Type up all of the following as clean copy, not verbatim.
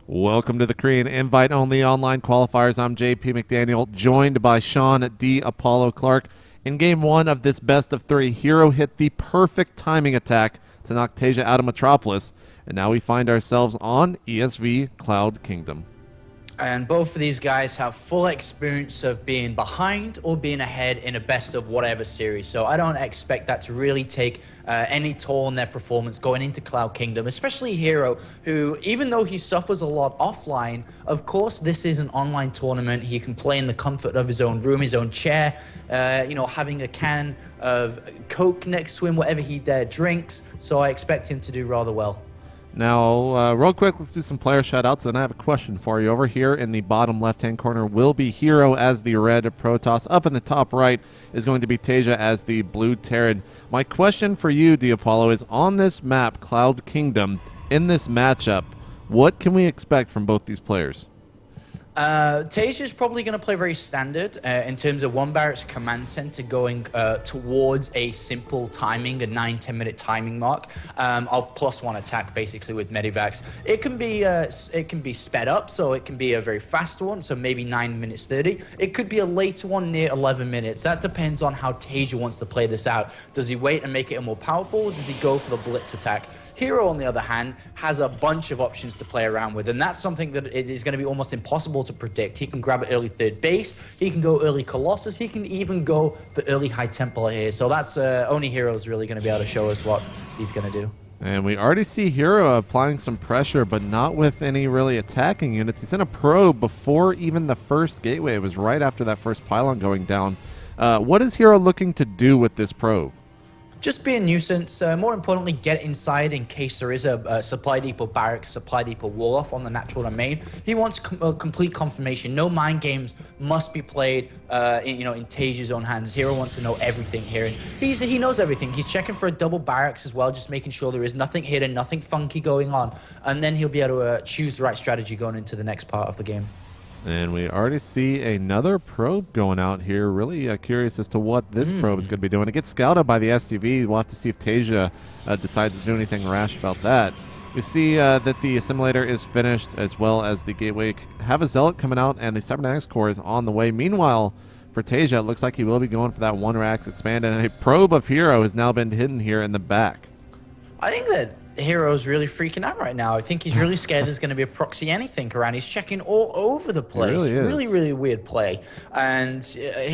Welcome to the Korean invite-only online qualifiers. I'm JP McDaniel, joined by Sean D. Apollo Clark. In game one of this best-of-3, Hero hit the perfect timing attack to knock Taeja out of Metropolis, and now we find ourselves on ESV Cloud Kingdom. And both of these guys have full experience of being behind or being ahead in a best of whatever series. So I don't expect that to really take any toll on their performance going into Cloud Kingdom, especially Hero, who, even though he suffers a lot offline, of course, this is an online tournament. He can play in the comfort of his own room, his own chair, having a can of Coke next to him, whatever he drinks. So I expect him to do rather well. Now, real quick, let's do some player shoutouts, and I have a question for you. Over here in the bottom left-hand corner will be Hero as the red Protoss. Up in the top right is going to be Taeja as the blue Terran. My question for you, Apollo, is on this map, Cloud Kingdom, in this matchup, what can we expect from both these players? Taeja is probably going to play very standard in terms of one barracks command center going towards a simple timing, a 9-10 minute timing mark of +1 attack, basically with Medivacs. It can be sped up, so it can be a very fast one, so maybe 9 minutes 30. It could be a later one near 11 minutes. That depends on how Taeja wants to play this out. Does he wait and make it a more powerful, or does he go for the blitz attack? Hero, on the other hand, has a bunch of options to play around with, and that's something that is going to be almost impossible to predict. He can grab an early third base, he can go early Colossus, he can even go for early High Templar here. So that's only Hero's really going to be able to show us what he's going to do. And we already see Hero applying some pressure, but not with any really attacking units. He sent a probe before even the first gateway. It was right after that first pylon going down. What is Hero looking to do with this probe? Just be a nuisance. More importantly, get inside in case there is a supply depot barracks, supply depot wall off on the natural domain. He wants complete confirmation. No mind games must be played in Taeja's own hands. Hero wants to know everything here, and he knows everything. He's checking for a double barracks as well, just making sure there is nothing hidden, nothing funky going on, and then he'll be able to choose the right strategy going into the next part of the game. And we already see another probe going out here. Really curious as to what this probe is going to be doing. It gets scouted by the SUV. We'll have to see if Taeja decides to do anything rash about that. We see that the assimilator is finished, as well as the gateway. Have a zealot coming out, and the cybernetics core is on the way. Meanwhile, for Taeja, it looks like he will be going for that one racks expand, and a probe of Hero has now been hidden here in the back. I think that Hero's really freaking out right now. I think he's really scared there's going to be a proxy anything around. He's checking all over the place. Really weird play. And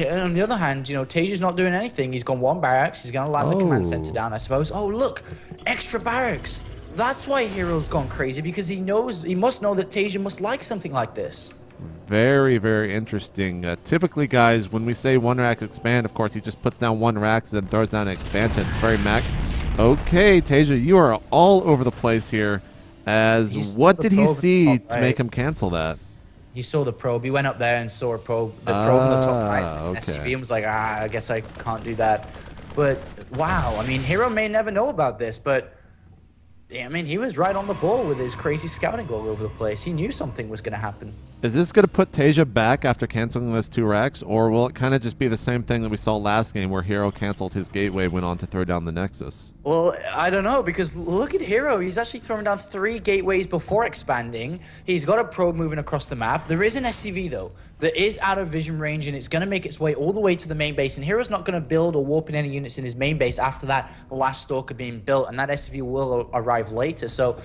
on the other hand, Taeja's not doing anything. He's gone one barracks. He's going to land the command center down, I suppose. Oh, look, extra barracks. That's why Hero's gone crazy, because he must know that Taeja must like something like this. Very, very interesting. Typically, guys, when we say one rack expand, of course, he just puts down one racks and then throws down an expansion. It's very Mac. Okay, Taeja, you are all over the place here. What did he see to make him cancel that? He saw the probe. He went up there and saw the probe in the top right. Okay. SCV and was like, I guess I can't do that. But wow, I mean, Hero may never know about this, but I mean, he was right on the ball with his crazy scouting all over the place. He knew something was going to happen. Is this going to put Taeja back after canceling those two racks, or will it kind of just be the same thing that we saw last game where Hero canceled his gateway, went on to throw down the Nexus? Well, I don't know, because look at Hero. He's actually throwing down 3 gateways before expanding. He's got a probe moving across the map. There is an SCV, though, that is out of vision range, and it's going to make its way all the way to the main base. And Hero's not going to build or warp in any units in his main base after that last Stalker being built, and that SCV will arrive later. So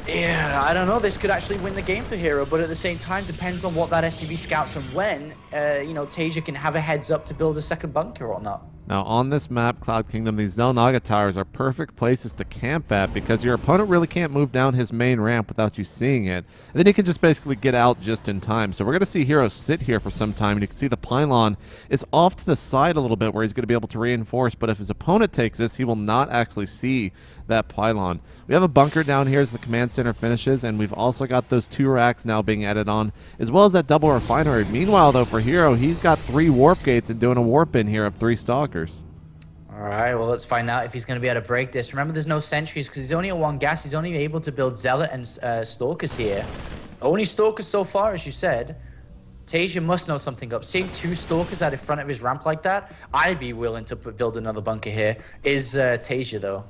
yeah, I don't know. This could actually win the game for Hero, but at the same time, depends on what that SCV scouts and when, Taeja can have a heads up to build a second bunker or not. Now, on this map, Cloud Kingdom, these Xel'Naga towers are perfect places to camp at because your opponent really can't move down his main ramp without you seeing it. And then he can just basically get out just in time. So we're going to see Hero sit here for some time, and you can see the pylon is off to the side a little bit where he's going to be able to reinforce. But if his opponent takes this, he will not actually see that pylon. We have a bunker down here as the command center finishes, and we've also got those 2 racks now being added on, as well as that double refinery. Meanwhile, though, for Hero, he's got 3 warp gates and doing a warp in here of 3 stalkers. All right, well, let's find out if he's going to be able to break this. Remember, there's no sentries because he's only at 1 gas. He's only able to build Zealot and Stalkers here. Only Stalkers so far, as you said. Taeja must know something up. Seeing 2 Stalkers out in front of his ramp like that, I'd be willing to build another bunker here. Is Taeja, though.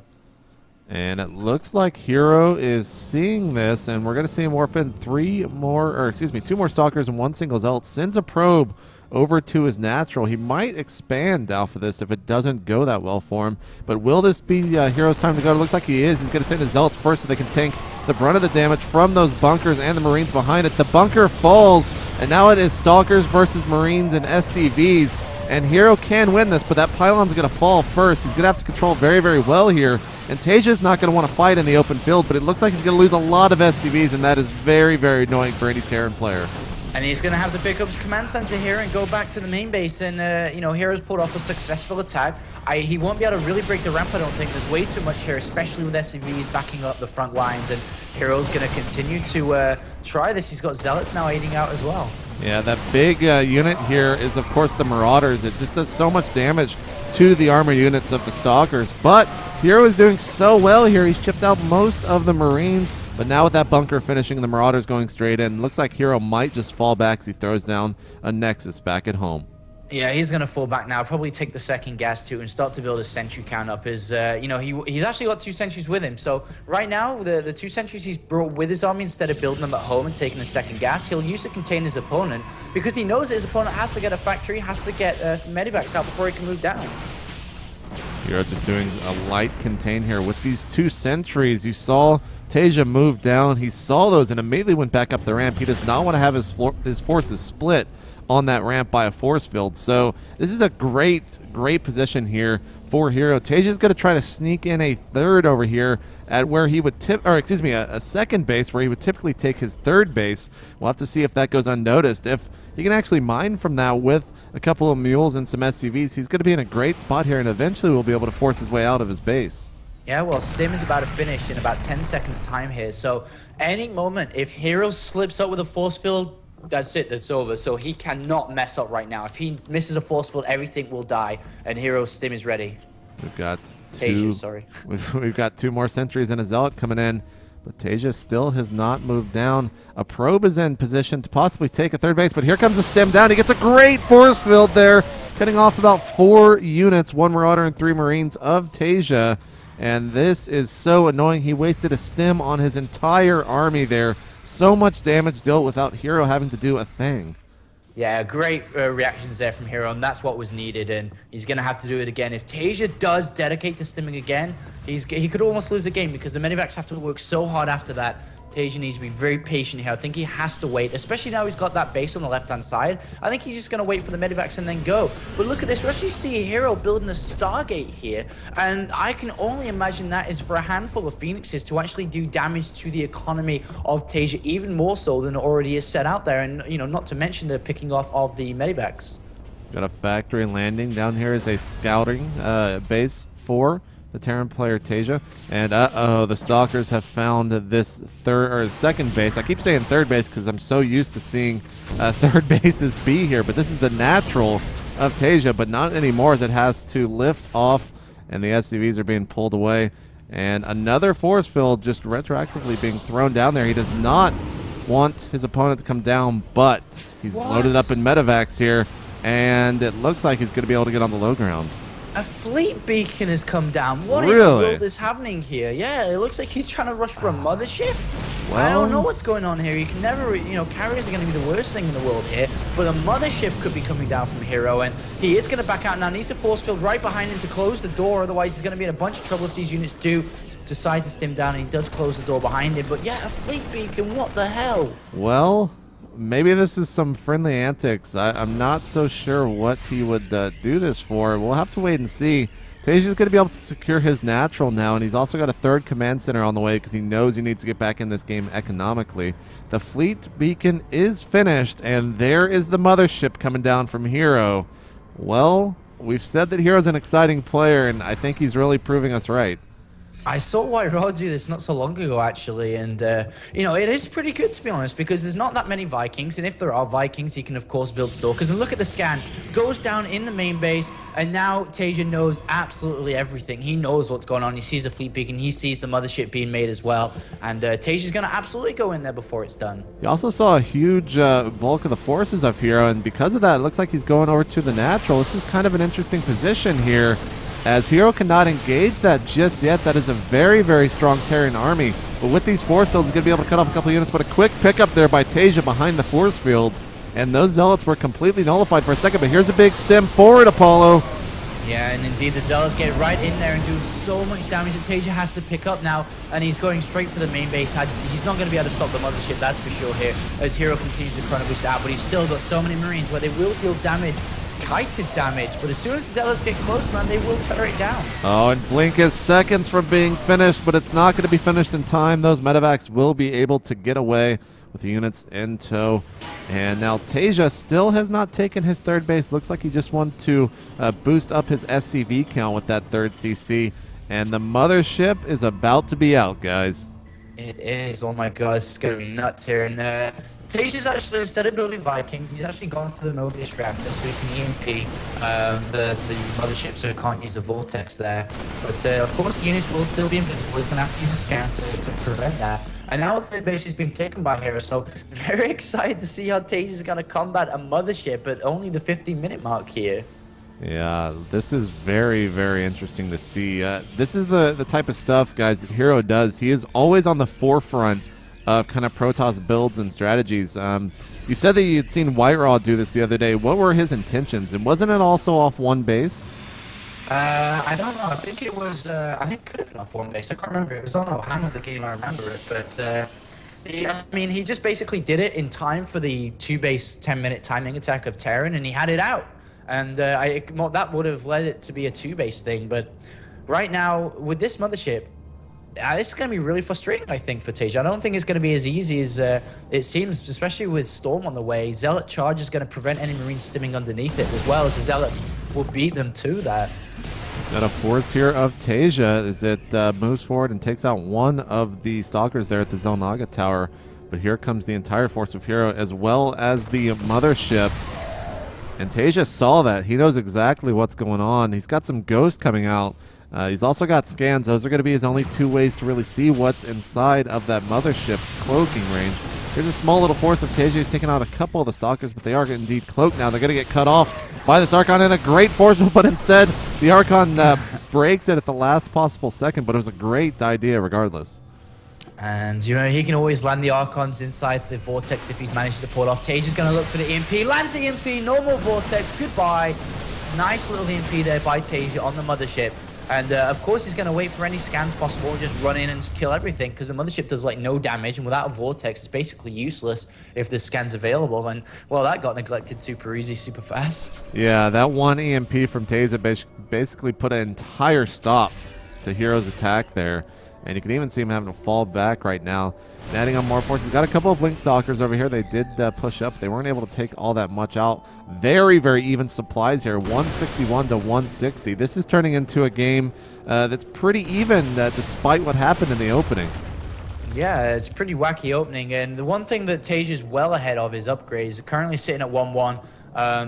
And it looks like Hero is seeing this, and we're going to see him warp in two more Stalkers and one single Zealot. Sends a probe over to his natural. He might expand off of this if it doesn't go that well for him. But will this be Hero's time to go? It looks like he is. He's going to send his Zealots first so they can tank the brunt of the damage from those bunkers and the Marines behind it. The bunker falls, and now it is Stalkers versus Marines and SCVs. And Hero can win this, but that pylon's going to fall first. He's going to have to control very, very well here. And Taeja's not going to want to fight in the open field, but it looks like he's going to lose a lot of SCVs, and that is very, very annoying for any Terran player. And he's going to have to pick up his command center here and go back to the main base. And, you know, Hero's pulled off a successful attack. He won't be able to really break the ramp, I don't think. There's way too much here, especially with SCVs backing up the front lines. And Hero's going to continue to try this. He's got Zealots now aiding out as well. Yeah, that big unit here is, of course, the Marauders. It just does so much damage to the armor units of the Stalkers. But Hero is doing so well here. He's chipped out most of the Marines. But now with that bunker finishing, the Marauders going straight in, looks like Hero might just fall back as he throws down a Nexus back at home. Yeah, he's going to fall back now, probably take the second gas too and start to build a sentry count up. You know, he's actually got 2 sentries with him. So right now, the 2 sentries he's brought with his army, instead of building them at home and taking a second gas, he'll use to contain his opponent because he knows that his opponent has to get a factory, has to get medivacs out before he can move down. Hero just doing a light contain here with these 2 sentries. You saw Taeja move down. He saw those and immediately went back up the ramp. He does not want to have his forces split on that ramp by a force field. So this is a great position here for Hero. Taeja's going to try to sneak in a third over here at where he would a second base where he would typically take his third base. We'll have to see if that goes unnoticed. If he can actually mine from that with a couple of mules and some SCVs, he's going to be in a great spot here, and eventually will be able to force his way out of his base. Yeah, well, Stim is about to finish in about 10 seconds time here. So any moment, if Hero slips up with a force field, that's it, that's over. So he cannot mess up right now. If he misses a force field, everything will die. And Hero's Stim is ready. We've got Taeja, sorry. We've got 2 more sentries and a Zealot coming in. But Taeja still has not moved down. A probe is in position to possibly take a third base, but here comes a Stim down. He gets a great force field there, cutting off about 4 units, 1 Marauder and 3 Marines of Taeja. And this is so annoying. He wasted a Stim on his entire army there. So much damage dealt without Hero having to do a thing. Yeah, great reactions there from Hero, and that's what was needed, and he's going to have to do it again. If Taeja does dedicate to stimming again, he could almost lose the game because the medivacs have to work so hard after that. Taeja needs to be very patient here. I think he has to wait, especially now he's got that base on the left-hand side. I think he's just going to wait for the medivacs and then go. But look at this. We actually see Hero building a Stargate here, and I can only imagine that is for a handful of Phoenixes to actually do damage to the economy of Taeja, even more so than it already is set out there, and, you know, not to mention the picking off of the medivacs. Got a factory landing. Down here is a scouting base for the Terran player Taeja, and the Stalkers have found this second base. I keep saying third base because I'm so used to seeing third bases be here, but this is the natural of Taeja, but not anymore as it has to lift off, and the SCVs are being pulled away, and another force field just retroactively being thrown down there. He does not want his opponent to come down, but he's loaded up in medevacs here, and it looks like he's going to be able to get on the low ground. A fleet beacon has come down. What in the world is happening here? Yeah, it looks like he's trying to rush for a mothership. Well, I don't know what's going on here. You can never, you know, carriers are going to be the worst thing in the world here. But a mothership could be coming down from Hero, and he is going to back out now. Needs a force field right behind him to close the door. Otherwise, he's going to be in a bunch of trouble if these units do decide to stim down, and he does close the door behind him. But yeah, a fleet beacon, what the hell? Well, maybe this is some friendly antics. I'm not so sure what he would do this for. We'll have to wait and see. Taeja's going to be able to secure his natural now, and he's also got a third command center on the way because he knows he needs to get back in this game economically. The fleet beacon is finished, and there is the mothership coming down from Hero. Well, we've said that Hero's an exciting player, and I think he's really proving us right. I saw White Raw do this not so long ago, actually, and, you know, it is pretty good, to be honest, because there's not that many Vikings, and if there are Vikings, he can, of course, build Stalkers. And look at the scan. Goes down in the main base, and now Taeja knows absolutely everything. He knows what's going on. He sees a fleet beacon. He sees the mothership being made as well, and Taeja's going to absolutely go in there before it's done. He also saw a huge bulk of the forces of Hero, and because of that, it looks like he's going over to the natural. This is kind of an interesting position here. as Hero cannot engage that just yet. That is a very, very strong Terran army. But with these force fields, he's going to be able to cut off a couple units. But a quick pickup there by Taeja behind the force fields. And those Zealots were completely nullified for a second. But here's a big stem forward, Apollo. Yeah, and indeed the Zealots get right in there and do so much damage that Taeja has to pick up now, and he's going straight for the main base. He's not going to be able to stop the Mothership, that's for sure here, as Hero continues to chrono boost out, but he's still got so many Marines where they will deal damage, kited damage, but as soon as the Zealots get close, man, they will tear it down. Oh, and Blink is seconds from being finished, but it's not going to be finished in time. Those medevacs will be able to get away with the units in tow. And now Taeja still has not taken his third base. Looks like he just wanted to boost up his SCV count with that third CC. And the Mothership is about to be out, guys. It is. Oh my god, it's going to be nuts here. And Taeja's actually, instead of building Vikings, he's actually gone for the Mobius reactor so he can EMP the Mothership so he can't use the Vortex there. But of course, the units will still be invisible. He's going to have to use a scan to prevent that. And now the third base has been taken by Hero, so very excited to see how Taeja's going to combat a Mothership at only the 15-minute mark here. Yeah, this is very, very interesting to see. This is the type of stuff, guys, that Hero does. He is always on the forefront of kind of Protoss builds and strategies. You said that you'd seen White Raw do this the other day. What were his intentions? And wasn't it also off one base? I don't know. I think it was, I think it could have been off one base. I can't remember. It was on hand of the game, I remember it. But, I mean, he just basically did it in time for the 2-base 10-minute timing attack of Terran, and he had it out. And that would have led it to be a 2-base thing. But right now, with this Mothership, this is going to be really frustrating, I think, for Taeja. I don't think it's going to be as easy as it seems, especially with Storm on the way. Zealot Charge is going to prevent any Marines stimming underneath it, as well as the Zealots will beat them to that. Got a force here of Taeja as it moves forward and takes out one of the Stalkers there at the Zelnaga Tower. But here comes the entire force of Hero, as well as the Mothership. And Taeja saw that. He knows exactly what's going on. He's got some Ghost coming out. He's also got scans. Those are going to be his only two ways to really see what's inside of that Mothership's cloaking range. Here's a small little force of Taeja. He's taking out a couple of the Stalkers, but they are indeed cloaked now. They're going to get cut off by this Archon in a great force, but instead the Archon breaks it at the last possible second, but it was a great idea regardless. And, you know, he can always land the Archons inside the Vortex if he's managed to pull it off. Taeja's going to look for the EMP. Lands the EMP. Normal Vortex. Goodbye. Nice little EMP there by Taeja on the Mothership. And, of course, he's going to wait for any scans possible and just run in and kill everything, because the Mothership does, like, no damage, and without a Vortex, it's basically useless if the scan's available. And, well, that got neglected super easy, super fast. Yeah, that one EMP from Taeja basically put an entire stop to Hero's attack there. And you can even see him having to fall back right now. And adding on more forces. Got a couple of Blink Stalkers over here. They did push up. They weren't able to take all that much out. Very, very even supplies here. 161 to 160. This is turning into a game that's pretty even despite what happened in the opening. Yeah, it's a pretty wacky opening. And the one thing that Taeja's well ahead of is upgrades. Currently sitting at 1-1.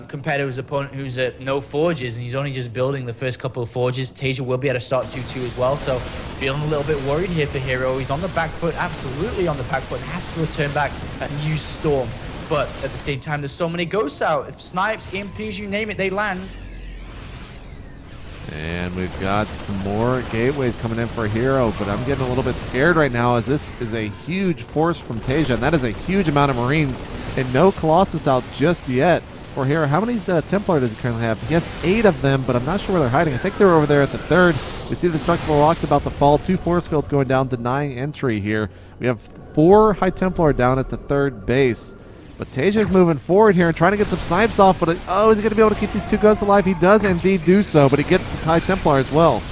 Compared to his opponent who's at no forges, and he's only just building the first couple of forges. Taeja will be able to start 2-2 as well, so feeling a little bit worried here for Hero. He's on the back foot, absolutely on the back foot, and has to return back and use Storm. But at the same time, there's so many ghosts out. If snipes, EMPs, you name it, they land. And we've got some more gateways coming in for Hero, but I'm getting a little bit scared right now as this is a huge force from Taeja, and that is a huge amount of Marines, and no Colossus out just yet. For Hero, how many Templar does he currently have? He has 8 of them, but I'm not sure where they're hiding. I think they're over there at the third. We see the destructible rocks about to fall. 2 force fields going down, denying entry here. We have 4 High Templar down at the third base. But Taeja is moving forward here and trying to get some snipes off. But oh, is he going to be able to keep these 2 ghosts alive? He does indeed do so, but he gets the High Templar as well.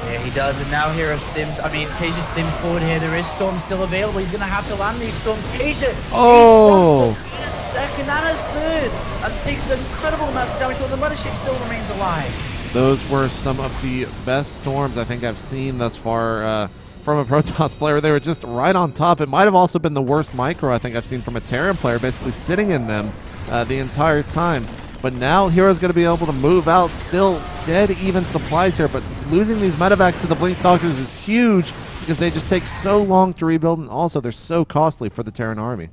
Yeah, he does, and now Hero stims. I mean, Taeja stims forward here. There is Storm still available. He's going to have to land these Storms. Taeja needs a second and a third, and takes incredible amounts of damage while the Mothership still remains alive. Those were some of the best Storms I think I've seen thus far from a Protoss player. They were just right on top. It might have also been the worst micro I think I've seen from a Terran player, basically sitting in them the entire time. But now Hero's going to be able to move out. Still dead even supplies here, but losing these medevacs to the Blink Stalkers is huge because they just take so long to rebuild, and also they're so costly for the Terran army.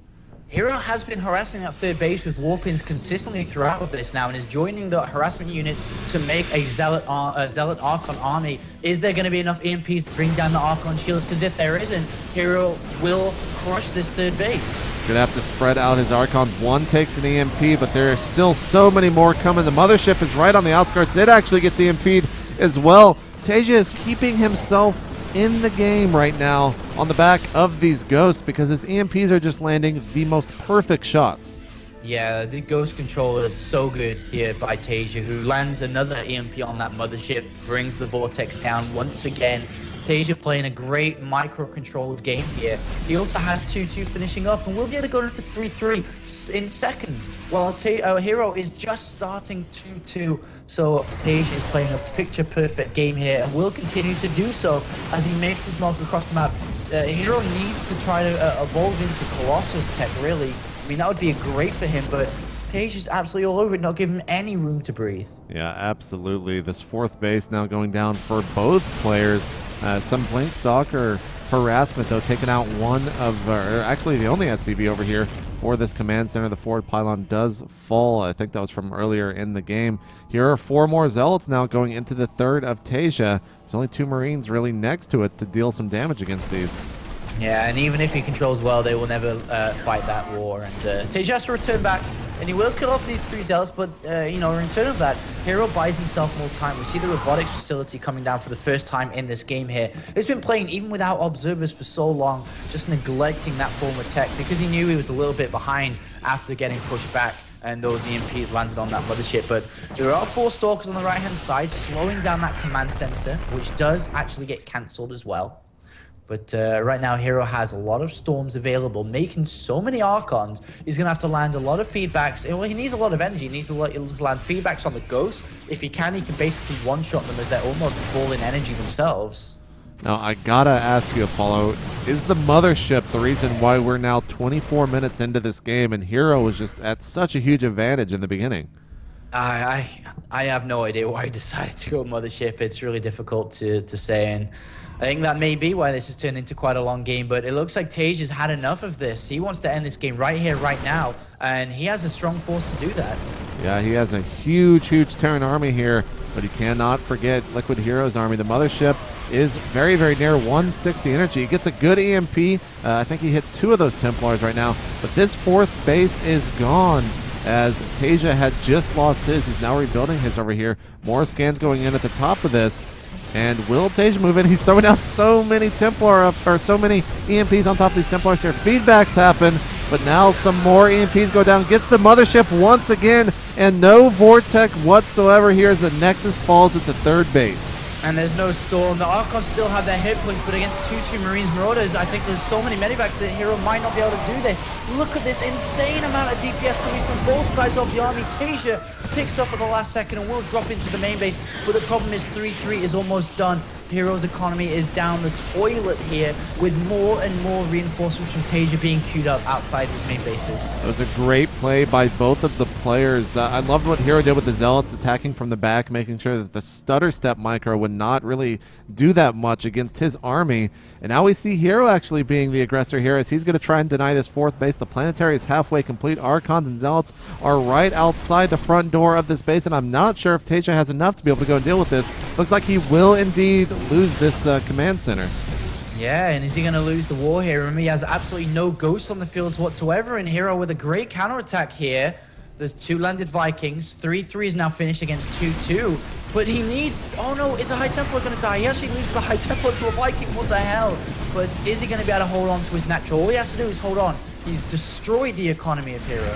Hero has been harassing that third base with warpins consistently throughout of this now and is joining the harassment units to make a Zealot Archon army. Is there going to be enough EMPs to bring down the Archon shields? Because if there isn't, Hero will crush this third base. Gonna have to spread out his Archons. One takes an EMP, but there are still so many more coming. The Mothership is right on the outskirts. It actually gets EMP'd as well. Taeja is keeping himself in the game right now on the back of these ghosts because his EMPs are just landing the most perfect shots. Yeah, the ghost control is so good here by Taeja, who lands another EMP on that Mothership, brings the Vortex down once again. Taeja playing a great micro-controlled game here. He also has 2-2 finishing up, and we'll be able to go into 3-3 in seconds, while Hero is just starting 2-2. So Taeja is playing a picture-perfect game here, and will continue to do so as he makes his mark across the map. Hero needs to try to evolve into Colossus tech, really. I mean, that would be great for him, but Taeja's absolutely all over it, not giving him any room to breathe. Yeah, absolutely. This fourth base now going down for both players. Some Blink Stalker harassment, though, taking out one of, actually the only SCV over here for this command center. The forward pylon does fall. I think that was from earlier in the game. Here are 4 more Zealots now going into the third of Taeja. There's only 2 Marines really next to it to deal some damage against these. Yeah, and even if he controls well, they will never fight that war. And Taeja has to return back, and he will kill off these 3 Zealots, but, you know, in return of that, Hero buys himself more time. We see the robotics facility coming down for the first time in this game here. It's been playing even without observers for so long, just neglecting that form of tech because he knew he was a little bit behind after getting pushed back and those EMPs landed on that Mothership. But there are 4 Stalkers on the right-hand side, slowing down that command center, which does actually get cancelled as well. But right now, Hero has a lot of Storms available, making so many Archons. He's going to have to land a lot of feedbacks. Well, he needs a lot of energy. He needs to land feedbacks on the Ghost. If he can basically one-shot them as they're almost full in energy themselves. Now, I gotta ask you, Apollo, is the Mothership the reason why we're now 24 minutes into this game and Hero was just at such a huge advantage in the beginning? I have no idea why he decided to go Mothership. It's really difficult to say, and I think that may be why this has turned into quite a long game, but it looks like Taeja's had enough of this. He wants to end this game right here, right now, and he has a strong force to do that. Yeah, he has a huge Terran army here, but he cannot forget Liquid Hero's army. The Mothership is very, very near 160 energy. He gets a good EMP. I think he hit 2 of those Templars right now, but this 4th base is gone, as Taeja had just lost his. He's now rebuilding his over here. More scans going in at the top of this. And will Taeja move in? He's throwing out so many Templar so many EMPs on top of these Templars here. Feedbacks happen, but now some more EMPs go down. Gets the Mothership once again, and no Vortex whatsoever here as the Nexus falls at the 3rd base. And there's no Storm. The Archons still have their hit points, but against 2-2 Marines Marauders, I think there's so many medibacks that Hero might not be able to do this. Look at this insane amount of DPS coming from both sides of the army. Taeja picks up at the last second and will drop into the main base, but the problem is 3-3 is almost done. Hero's economy is down the toilet here, with more and more reinforcements from Taeja being queued up outside his main bases. It was a great play by both of the players. I loved what Hero did with the Zealots, attacking from the back, making sure that the stutter step micro would not really do that much against his army. And now we see Hero actually being the aggressor here, as he's going to try and deny this 4th base. The planetary is halfway complete. Archons and Zealots are right outside the front door of this base, and I'm not sure if Taeja has enough to be able to go and deal with this. Looks like he will indeed lose this command center. Yeah, and is he going to lose the war here? Remember, he has absolutely no ghosts on the fields whatsoever, and Hero with a great counterattack here. There's 2 landed Vikings. 3-3 is now finished against 2-2. But he needs... Oh no, is a High Templar going to die? He actually loses the High Templar to a Viking. What the hell? But is he going to be able to hold on to his natural? All he has to do is hold on. He's destroyed the economy of Hero.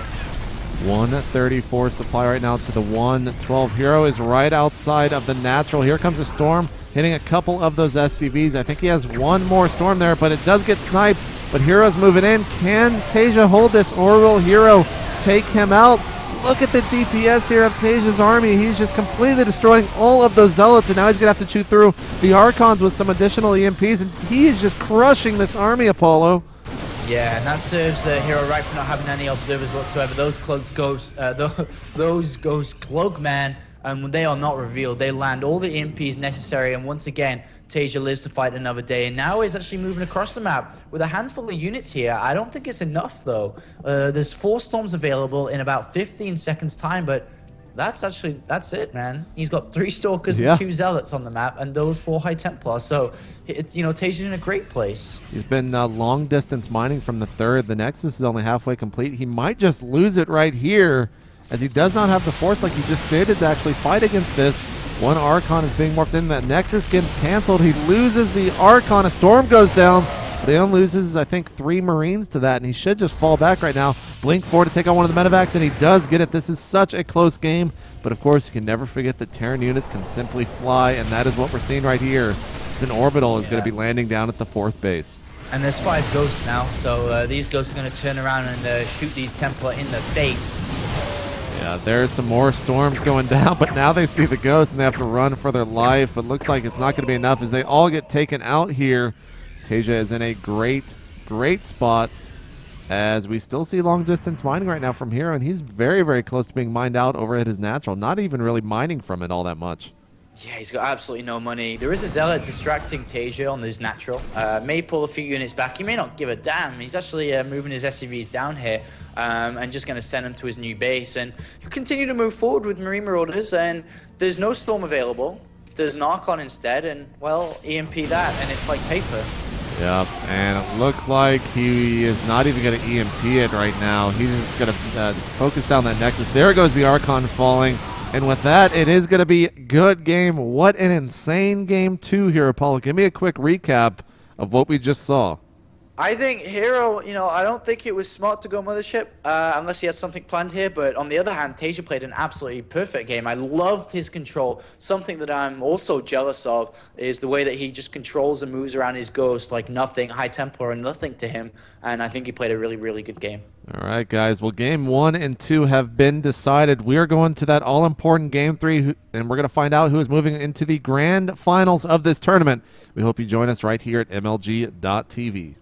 134 supply right now to the 112. Hero is right outside of the natural. Here comes a Storm, hitting a couple of those SCVs. I think he has 1 more Storm there, but it does get sniped. But Hero's moving in. Can Taeja hold this, or will Hero take him out? Look at the DPS here of Taeja's army. He's just completely destroying all of those Zealots, and now he's going to have to chew through the Archons with some additional EMPs, and he is just crushing this army, Apollo. Yeah, and that serves Hero right for not having any observers whatsoever. Those Ghost Cloak Man and when they are not revealed, they land all the EMPs necessary, and once again, Taeja lives to fight another day, and now is actually moving across the map with a handful of units here. I don't think it's enough, though. There's 4 storms available in about 15 seconds time, but that's it, man. He's got 3 Stalkers and 2 Zealots on the map, and those 4 High Templars. So, it's, you know, Taeja's in a great place. He's been long distance mining from the 3rd. The Nexus is only halfway complete. He might just lose it right here, as he does not have the force, like he just stated, to actually fight against this. One Archon is being morphed in. That Nexus gets canceled. He loses the Archon. A Storm goes down. Leon loses, I think, 3 Marines to that, and he should just fall back right now. Blink 4 to take on one of the medevacs, and he does get it. This is such a close game, but of course, you can never forget that Terran units can simply fly, and that is what we're seeing right here. It's an orbital is going to be landing down at the 4th base. And there's 5 ghosts now, so these ghosts are going to turn around and shoot these Templar in the face. Yeah, there's some more storms going down, but now they see the ghosts and they have to run for their life. But looks like it's not going to be enough as they all get taken out here. Taeja is in a great spot, as we still see long distance mining right now from here, and he's very, very close to being mined out over at his natural. Not even really mining from it all that much. Yeah, he's got absolutely no money. There is a Zealot distracting Taeja on his natural. May pull a few units back. He may not give a damn. He's actually moving his SCVs down here and just going to send them to his new base. And he'll continue to move forward with Marine Marauders. And there's no Storm available. There's an Archon instead. And, well, EMP that. And it's like paper. Yep, and it looks like he is not even going to EMP it right now. He's just going to focus down that Nexus. There goes the Archon falling. And with that, it is going to be a good game. What an insane game 2 here, Apollo. Give me a quick recap of what we just saw. I think Hero, you know, I don't think it was smart to go Mothership unless he had something planned here. But on the other hand, Taeja played an absolutely perfect game. I loved his control. Something that I'm also jealous of is the way that he just controls and moves around his ghost like nothing, High Templar and nothing to him. And I think he played a really, really good game. All right, guys. Well, game 1 and 2 have been decided. We are going to that all-important game 3, and we're going to find out who is moving into the grand finals of this tournament. We hope you join us right here at MLG.TV.